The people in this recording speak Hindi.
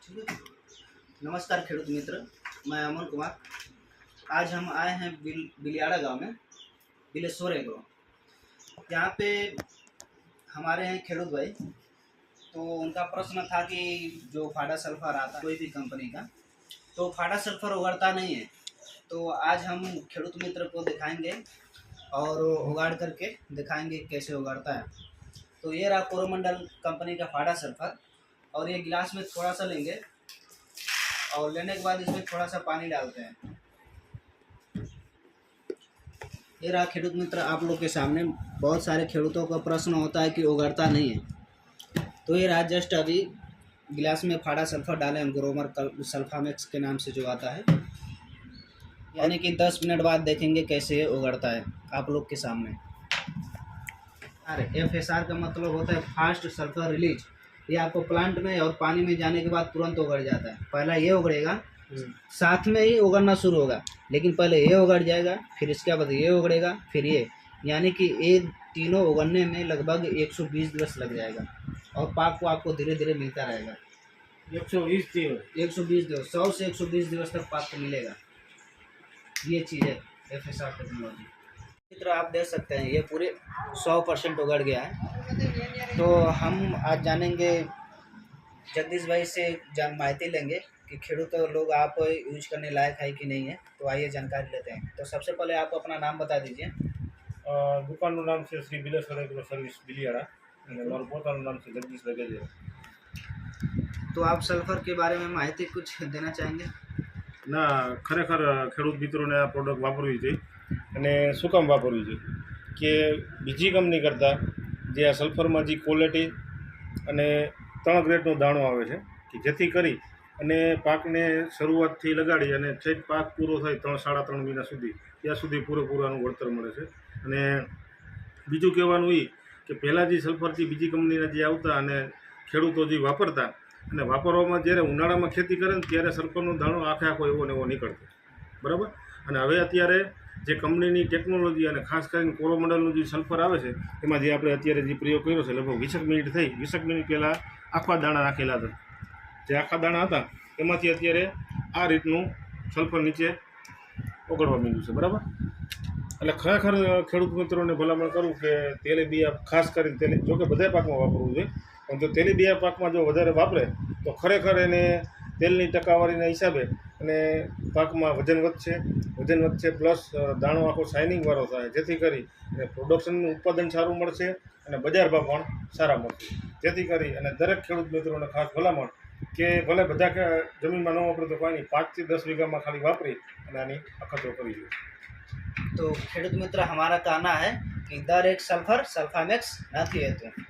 नमस्कार खेडूत मित्र, मैं अमन कुमार। आज हम आए हैं बिलियाड़ा गांव में, बिलेश्वर एग्रो। यहाँ पे हमारे हैं खेडूत भाई। तो उनका प्रश्न था कि जो फाडा सल्फर आता है कोई भी कंपनी का, तो फाडा सल्फर उगाड़ता नहीं है। तो आज हम खेडूत मित्र को दिखाएंगे और उगाड़ करके दिखाएंगे कैसे उगाड़ता है। तो ये रहा कोरोमंडल कंपनी का फाडा सल्फर, और ये गिलास में थोड़ा सा लेंगे और लेने के बाद इसमें थोड़ा सा पानी डालते हैं। ये रहा खेडूत मित्र आप लोग के सामने। बहुत सारे खेडूतों का प्रश्न होता है कि उगाड़ता नहीं है। तो ये रहा, जस्ट अभी गिलास में फाडा सल्फर डालें हम, ग्रोमर सल्फामेक्स के नाम से जो आता है। यानी कि 10 मिनट बाद देखेंगे कैसे उगाड़ता है आप लोग के सामने। अरे FSR का मतलब होता है फास्ट सल्फर रिलीज। ये आपको प्लांट में और पानी में जाने के बाद तुरंत उगड़ जाता है। पहला ये उगड़ेगा, साथ में ही उगड़ना शुरू होगा, लेकिन पहले ये उगड़ जाएगा, फिर इसके बाद ये उगड़ेगा, फिर ये। यानी कि ये तीनों उगड़ने में लगभग 120 दिवस लग जाएगा, और पाक को आपको धीरे धीरे मिलता रहेगा। 120 दिवस 100 से 120 दिवस तक पाक को मिलेगा। ये चीज़ है FSR टेक्नोलॉजी। मित्र आप देख सकते हैं ये पूरे 100% उगड़ गया है। तो हम आज जानेंगे, जगदीश भाई से माहिती लेंगे कि खेडूत लोग आप यूज करने लायक है कि नहीं है। तो आइए जानकारी लेते हैं। तो सबसे पहले आप अपना नाम बता दीजिए। दुकान नाम से श्री बिलेश्वर एग्रो सर्विस बिलियाड़ा और पोता नाम से जगदीश वगैरह। तो आप सल्फर के बारे में माहिती कुछ देना चाहेंगे? ना खरेखर खेडूत मित्रों ने आ प्रोडक्ट वापरवी જોઈએ અને શું કામ વાપરવી જોઈએ કે બીજી કંપની કરતાં જે આ સલ્ફરમાં જે ક્વોલિટી અને 3 ગ્રેડનો દાણો આવે છે કે જેથી કરી અને પાકને શરૂઆતથી લગાડી અને છેક પાક પૂરો થાય 3-3.5 મહિના સુધી ત્યાં સુધી પૂરેપૂરાનું વળતર મળે છે। અને બીજું કહેવાનું એ કે પહેલાં જે સલ્ફરથી બીજી કંપનીના જે આવતા અને ખેડૂતો જે વાપરતા અને વાપરવામાં જ્યારે ઉનાળામાં ખેતી કરે ને ત્યારે સલ્ફરનો દાણો આખો એવો ને એવો નીકળતો, બરાબર। અને હવે અત્યારે જે કંપનીની ટેકનોલોજી અને ખાસ કરીને કોરોમંડલનું જે સલ્ફર આવે છે એમાં જે આપણે અત્યારે જે પ્રયોગ કર્યો છે લગભગ 20 મિનિટ થઈ, 20 મિનિટ પહેલાં આખા દાણા નાખેલા હતા। જે આખા દાણા હતા એમાંથી અત્યારે આ રીતનું સલ્ફર નીચે ઓગળવા માંડ્યું છે, બરાબર। એટલે ખરેખર ખેડૂત મિત્રોને ભલામણ કરું કે તેલીબિયા ખાસ કરીને જોકે બધા પાકમાં વાપરવું જોઈએ, પણ જો તેલીબિયા પાકમાં જો વધારે વાપરે તો ખરેખર એને તેલની ટકાવારીના હિસાબે અને પાકમાં વજન વધશે પ્લસ દાણો આખો શાઇનિંગવાળો થાય, જેથી કરી અને પ્રોડક્શનનું ઉત્પાદન સારું મળશે અને બજાર ભાવ પણ સારા મળશે। જેથી કરી અને દરેક ખેડૂત મિત્રોને ખાસ ભલામણ કે ભલે બધા જમીનમાં ન વાપરે તો કોઈ નહીં, 5 થી 10 વીઘામાં ખાલી વાપરી અને આની અખતરો કરી લે। तो खेडूत मित्र हमारा कहना है कि दर एक सल्फर सल्फामेक्स નથી હતું।